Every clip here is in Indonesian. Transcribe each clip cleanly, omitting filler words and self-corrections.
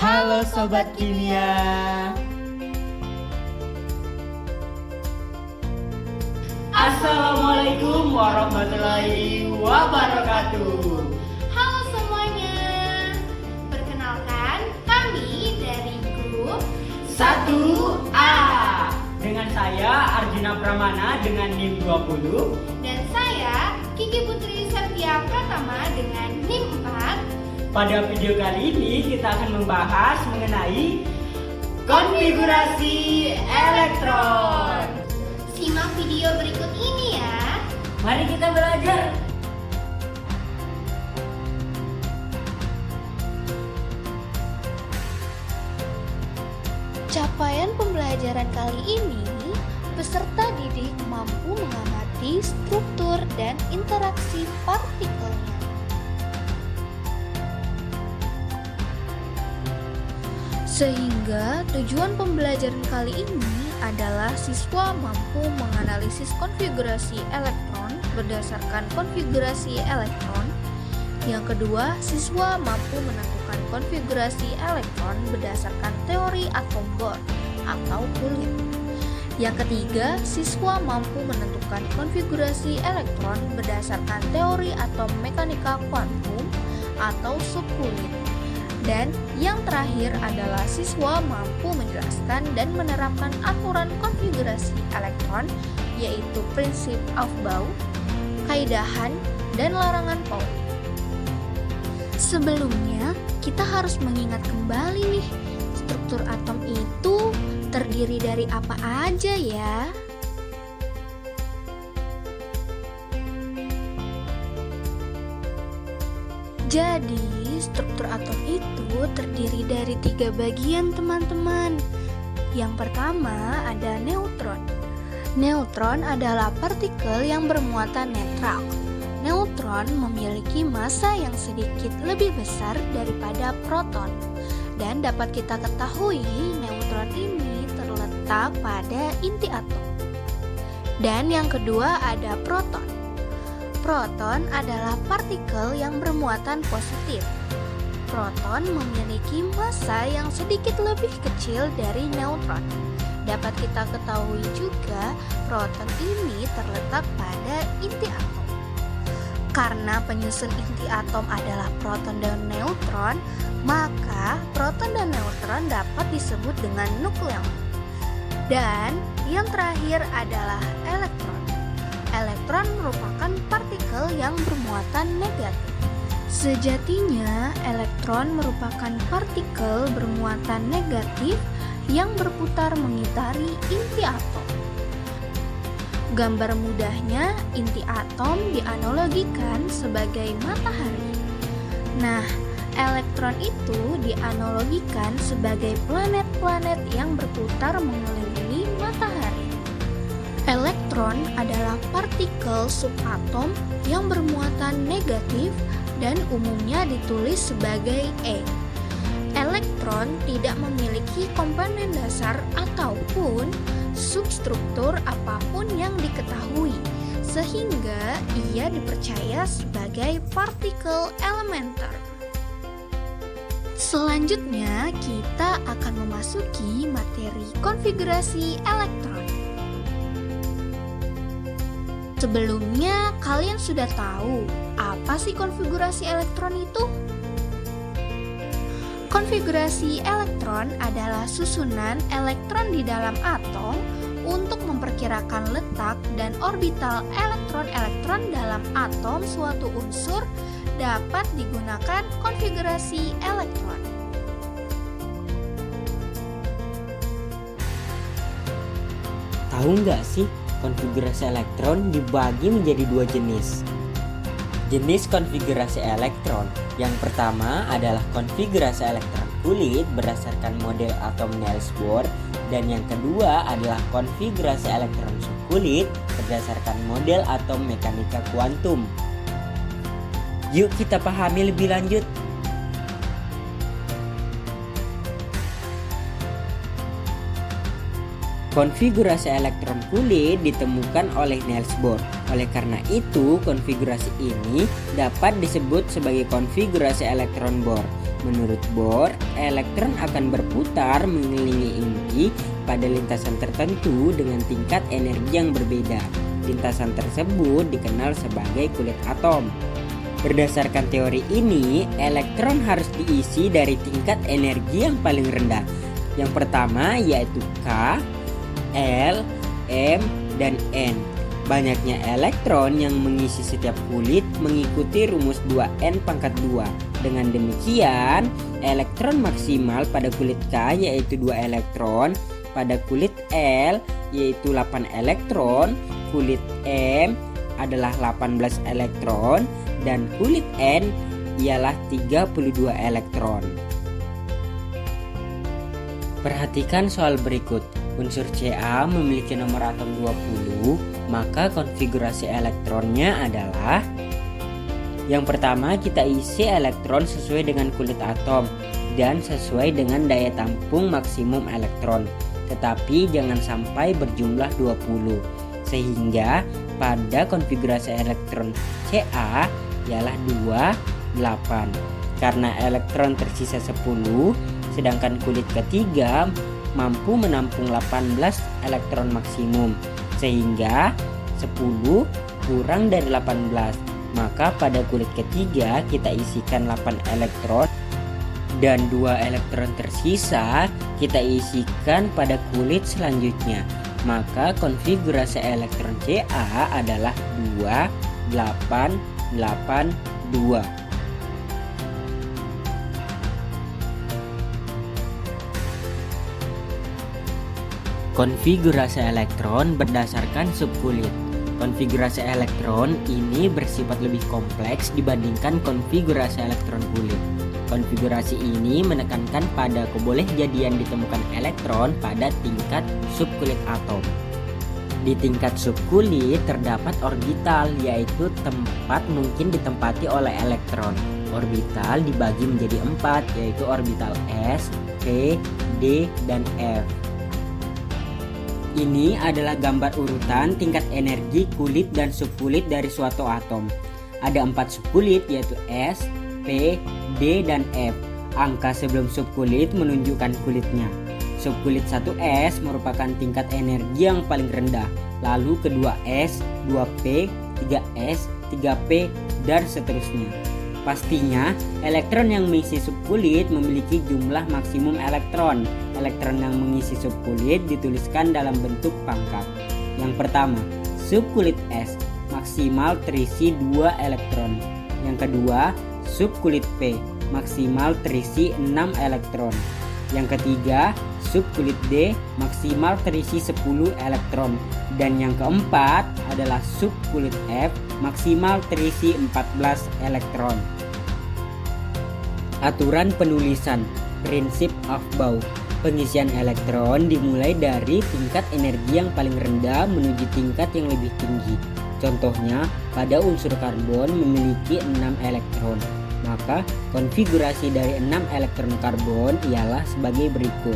Halo Sobat Kimia. Assalamualaikum warahmatullahi wabarakatuh. Halo semuanya. Perkenalkan, kami dari grup 1A. Dengan saya Arjuna Pramana dengan NIM 20. dan saya Kiki Putri Septia Pratama dengan NIM 4. Pada video kali ini kita akan membahas mengenai konfigurasi elektron. Simak video berikut ini ya. Mari kita belajar. Capaian pembelajaran kali ini, peserta didik mampu mengamati struktur dan interaksi partikelnya. Sehingga tujuan pembelajaran kali ini adalah siswa mampu menganalisis konfigurasi elektron berdasarkan konfigurasi elektron. Yang kedua, siswa mampu menentukan konfigurasi elektron berdasarkan teori atom Bohr atau kulit. Yang ketiga, siswa mampu menentukan konfigurasi elektron berdasarkan teori atom mekanika kuantum atau subkulit. Dan yang terakhir adalah siswa mampu menjelaskan dan menerapkan aturan konfigurasi elektron, yaitu prinsip Aufbau, kaidahan, dan larangan Pauli. Sebelumnya, kita harus mengingat kembali nih, struktur atom itu terdiri dari apa aja ya? Jadi, struktur atom itu terdiri dari 3 bagian teman-teman. Yang pertama ada neutron. Neutron adalah partikel yang bermuatan netral. Neutron memiliki massa yang sedikit lebih besar daripada proton. Dan dapat kita ketahui neutron ini terletak pada inti atom. Dan yang kedua ada proton. Proton adalah partikel yang bermuatan positif. Proton memiliki massa yang sedikit lebih kecil dari neutron. Dapat kita ketahui juga proton ini terletak pada inti atom. Karena penyusun inti atom adalah proton dan neutron, maka proton dan neutron dapat disebut dengan nukleon. Dan yang terakhir adalah elektron. Elektron merupakan partikel yang bermuatan negatif. Sejatinya, elektron merupakan partikel bermuatan negatif yang berputar mengitari inti atom. Gambar mudahnya, inti atom dianalogikan sebagai matahari. Nah, elektron itu dianalogikan sebagai planet-planet yang berputar mengelilingi matahari. Elektron adalah partikel subatom yang bermuatan negatif dan umumnya ditulis sebagai E. Elektron tidak memiliki komponen dasar ataupun substruktur apapun yang diketahui, sehingga ia dipercaya sebagai partikel elementer. Selanjutnya, kita akan memasuki materi konfigurasi elektron. Sebelumnya, kalian sudah tahu apa sih konfigurasi elektron itu? Konfigurasi elektron adalah susunan elektron di dalam atom untuk memperkirakan letak dan orbital elektron-elektron dalam atom suatu unsur dapat digunakan konfigurasi elektron. Tahu nggak sih, konfigurasi elektron dibagi menjadi 2 jenis. Jenis konfigurasi elektron yang pertama adalah konfigurasi elektron kulit berdasarkan model atom Niels Bohr, dan yang kedua adalah konfigurasi elektron subkulit berdasarkan model atom mekanika kuantum. Yuk kita pahami lebih lanjut. Konfigurasi elektron kulit ditemukan oleh Niels Bohr. Oleh karena itu, konfigurasi ini dapat disebut sebagai konfigurasi elektron Bohr. Menurut Bohr, elektron akan berputar mengelilingi inti pada lintasan tertentu dengan tingkat energi yang berbeda. Lintasan tersebut dikenal sebagai kulit atom. Berdasarkan teori ini, elektron harus diisi dari tingkat energi yang paling rendah. Yang pertama yaitu K, L, M, dan N. Banyaknya elektron yang mengisi setiap kulit mengikuti rumus 2N pangkat 2. Dengan demikian, elektron maksimal pada kulit K yaitu 2 elektron, pada kulit L yaitu 8 elektron, kulit M adalah 18 elektron, dan kulit N ialah 32 elektron. Perhatikan soal berikut. Unsur Ca memiliki nomor atom 20, maka konfigurasi elektronnya adalah: yang pertama, kita isi elektron sesuai dengan kulit atom dan sesuai dengan daya tampung maksimum elektron, tetapi jangan sampai berjumlah 20, sehingga pada konfigurasi elektron Ca ialah 2, 8. Karena elektron tersisa 10, sedangkan kulit ketiga mampu menampung 18 elektron maksimum, sehingga 10 kurang dari 18. Maka pada kulit ketiga kita isikan 8 elektron dan 2 elektron tersisa kita isikan pada kulit selanjutnya. Maka konfigurasi elektron Ca adalah 2, 8, 8, 2. Konfigurasi elektron berdasarkan subkulit. Konfigurasi elektron ini bersifat lebih kompleks dibandingkan konfigurasi elektron kulit. Konfigurasi ini menekankan pada kebolehjadian ditemukan elektron pada tingkat subkulit atom. Di tingkat subkulit terdapat orbital, yaitu tempat mungkin ditempati oleh elektron. Orbital dibagi menjadi 4, yaitu orbital S, P, D, dan F. Ini adalah gambar urutan tingkat energi kulit dan subkulit dari suatu atom. Ada 4 subkulit, yaitu S, P, D, dan F. Angka sebelum subkulit menunjukkan kulitnya. Subkulit 1S merupakan tingkat energi yang paling rendah, lalu kedua S, 2P, 3S, 3P, dan seterusnya. Pastinya, elektron yang mengisi subkulit memiliki jumlah maksimum elektron. Elektron yang mengisi subkulit dituliskan dalam bentuk pangkat. Yang pertama, subkulit S maksimal terisi 2 elektron. Yang kedua, subkulit P maksimal terisi 6 elektron. Yang ketiga, subkulit D maksimal terisi 10 elektron. Dan yang keempat adalah subkulit F maksimal terisi 14 elektron. Aturan penulisan prinsip Aufbau. Pengisian elektron dimulai dari tingkat energi yang paling rendah menuju tingkat yang lebih tinggi. Contohnya, pada unsur karbon memiliki 6 elektron. Maka konfigurasi dari 6 elektron karbon ialah sebagai berikut.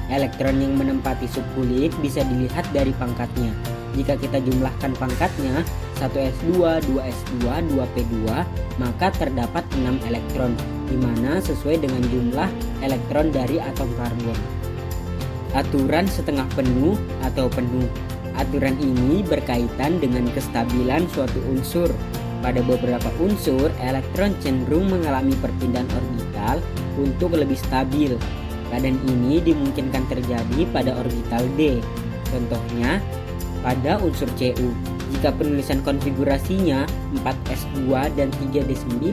Elektron yang menempati subkulit bisa dilihat dari pangkatnya. Jika kita jumlahkan pangkatnya 1s2, 2s2, 2p2, maka terdapat 6 elektron, di mana sesuai dengan jumlah elektron dari atom karbon. Aturan setengah penuh atau penuh. Aturan ini berkaitan dengan kestabilan suatu unsur. Pada beberapa unsur, elektron cenderung mengalami perpindahan orbital untuk lebih stabil. Keadaan ini dimungkinkan terjadi pada orbital D. Contohnya, pada unsur Cu, jika penulisan konfigurasinya 4s2 dan 3d9,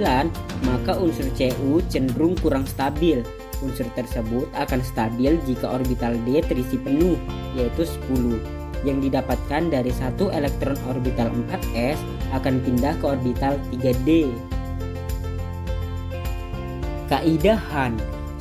maka unsur Cu cenderung kurang stabil. Unsur tersebut akan stabil jika orbital D terisi penuh, yaitu 10. Yang didapatkan dari satu elektron orbital 4s akan pindah ke orbital 3d. Kaidah Hahn.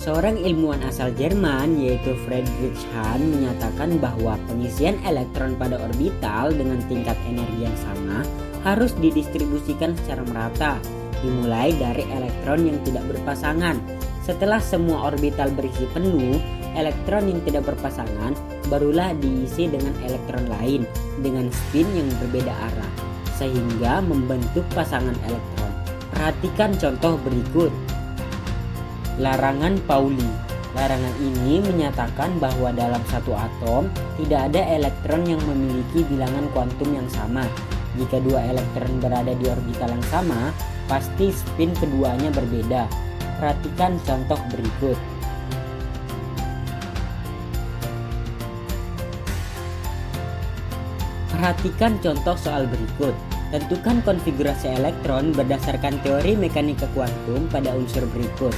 Seorang ilmuwan asal Jerman yaitu Friedrich Hahn menyatakan bahwa pengisian elektron pada orbital dengan tingkat energi yang sama harus didistribusikan secara merata, dimulai dari elektron yang tidak berpasangan. Setelah semua orbital berisi penuh, elektron yang tidak berpasangan barulah diisi dengan elektron lain dengan spin yang berbeda arah, sehingga membentuk pasangan elektron. Perhatikan contoh berikut. Larangan Pauli. Larangan ini menyatakan bahwa dalam satu atom tidak ada elektron yang memiliki bilangan kuantum yang sama. Jika dua elektron berada di orbital yang sama, pasti spin keduanya berbeda. Perhatikan contoh berikut. Perhatikan contoh soal berikut. Tentukan konfigurasi elektron berdasarkan teori mekanika kuantum pada unsur berikut.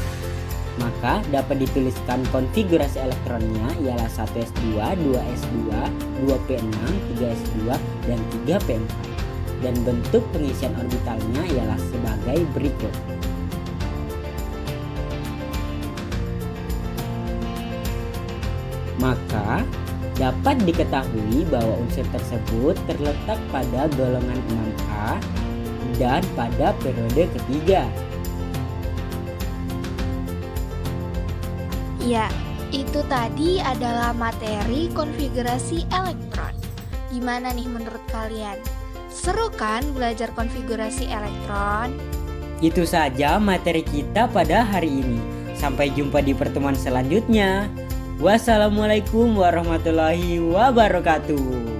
Maka dapat dituliskan konfigurasi elektronnya ialah 1s2, 2s2, 2p6, 3s2, dan 3p4. Dan bentuk pengisian orbitalnya ialah sebagai berikut. Maka dapat diketahui bahwa unsur tersebut terletak pada golongan 6A dan pada periode ketiga. Ya, itu tadi adalah materi konfigurasi elektron. Gimana nih menurut kalian? Seru kan belajar konfigurasi elektron? Itu saja materi kita pada hari ini. Sampai jumpa di pertemuan selanjutnya. Wassalamualaikum warahmatullahi wabarakatuh.